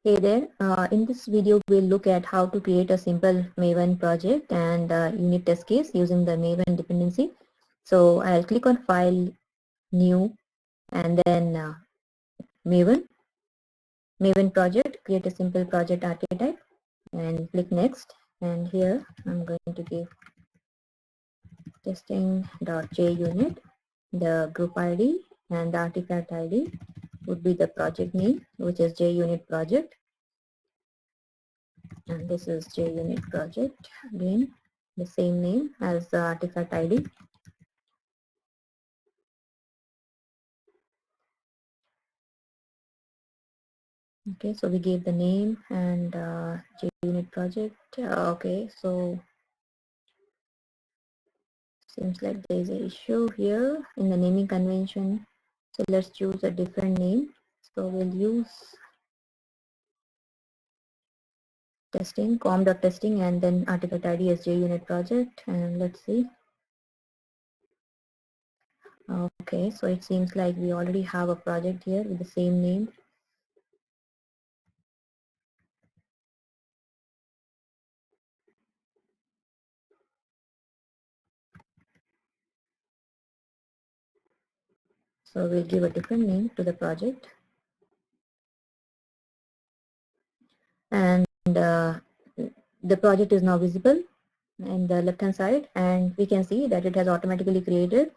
Hey there, in this video we'll look at how to create a simple Maven project and unit test case using the Maven dependency. So I'll click on File, New, and then Maven project, create a simple project archetype and click Next. And here I'm going to give testing.junit, the group ID and the artifact ID would be the project name, which is JUnit project. And this is JUnit project, again the same name as the artifact ID. Okay, so we gave the name and JUnit project. Okay, so seems like there is an issue here in the naming convention. So let's choose a different name. So we'll use testing, com.testing, and then artifact ID as JUnit project, and let's see. Okay, so it seems like we already have a project here with the same name. So we'll give a different name to the project. And the project is now visible in the left hand side, and we can see that it has automatically created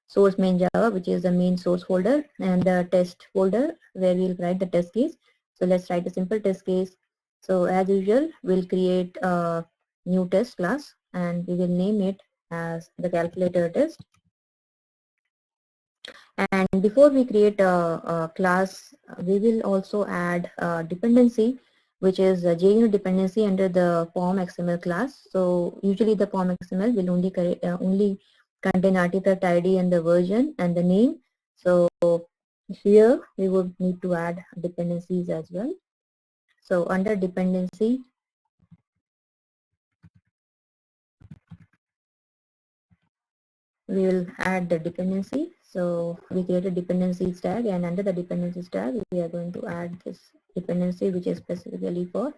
source main Java, which is the main source folder, and the test folder where we'll write the test case. So let's write a simple test case. So as usual, we'll create a new test class and we will name it as the calculator test. And before we create a class, we will also add a dependency, which is a JUnit dependency under the form XML class. So usually the form XML will only contain artifact ID and the version and the name. So here we would need to add dependencies as well. So under dependency, we will add the dependency. So we create a dependencies tag, and under the dependencies tag we are going to add this dependency, which is specifically for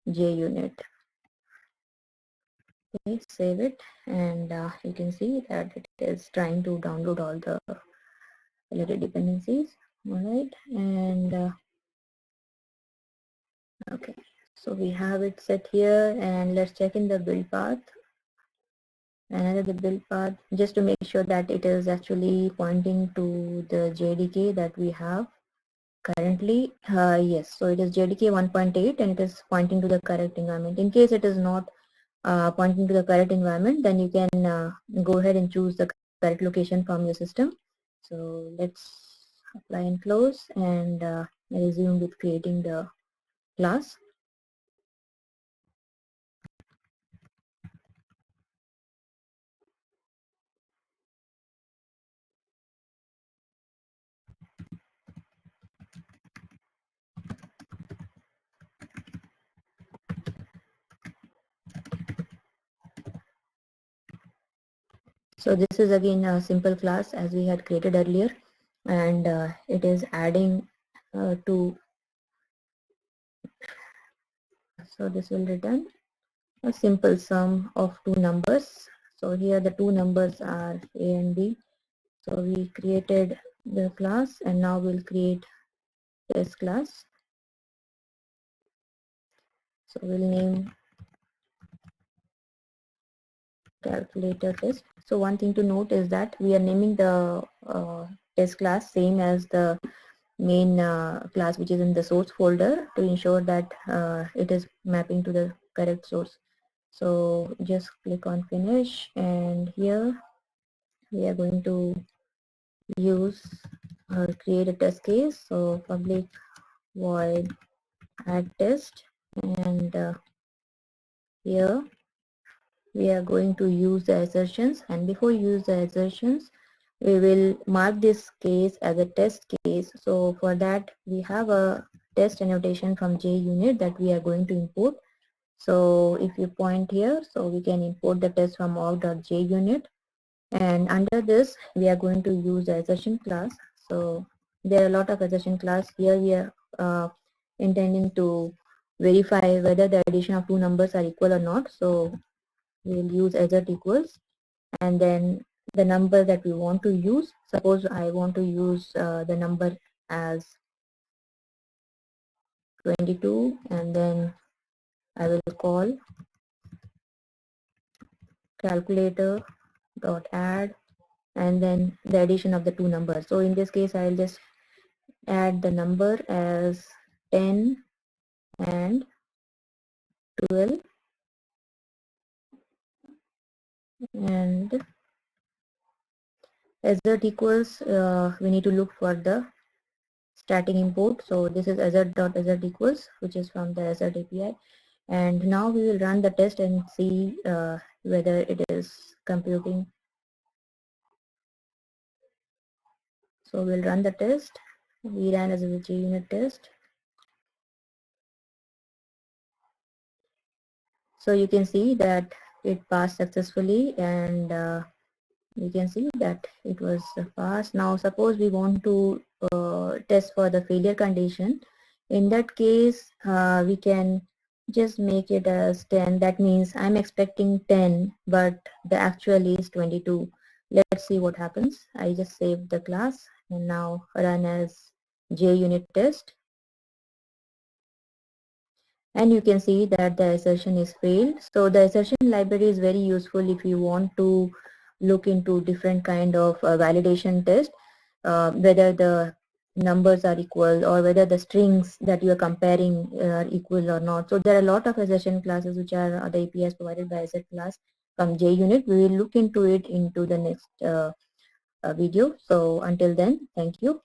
JUnit. Okay, save it, and you can see that it is trying to download all the related dependencies. All right, and okay, so we have it set here, and let's check in the build path. And under the build path, just to make sure that it is actually pointing to the JDK that we have currently. Yes, so it is JDK 1.8 and it is pointing to the correct environment. In case it is not pointing to the correct environment, then you can go ahead and choose the correct location from your system. So let's apply and close, and resume with creating the class. So this is again a simple class as we had created earlier, and it is adding to, so this will return a simple sum of two numbers. So here the two numbers are A and B. So we created the class, and now we'll create this class. So we'll name calculator test. So one thing to note is that we are naming the test class same as the main class, which is in the source folder, to ensure that it is mapping to the correct source. So just click on finish, and here we are going to use create a test case. So public void add test, and here we are going to use the assertions, and before you use the assertions, we will mark this case as a test case. So for that we have a test annotation from JUnit that we are going to import. So if you point here, so we can import the test from org.junit, and under this we are going to use the assertion class. So there are a lot of assertion class here. We are intending to verify whether the addition of two numbers are equal or not. So we'll use assert equals, and then the number that we want to use. Suppose I want to use the number as 22, and then I will call calculator dot add, and then the addition of the two numbers. So in this case, I'll just add the number as 10 and 12, and assert equals, we need to look for the static import. So this is assert equals, which is from the assert API. And now we will run the test and see whether it is computing. So we'll run the test. We ran as a JUnit test. So you can see that it passed successfully, and you can see that it was passed. Now suppose we want to test for the failure condition. In that case, we can just make it as 10. That means I'm expecting 10, but the actual is 22. Let's see what happens. I just saved the class and now run as JUnit test. And you can see that the assertion is failed. So the assertion library is very useful if you want to look into different kind of validation test, whether the numbers are equal or whether the strings that you are comparing are equal or not. So there are a lot of assertion classes which are the APIs provided by assert class from JUnit. We will look into it into the next video. So until then, thank you.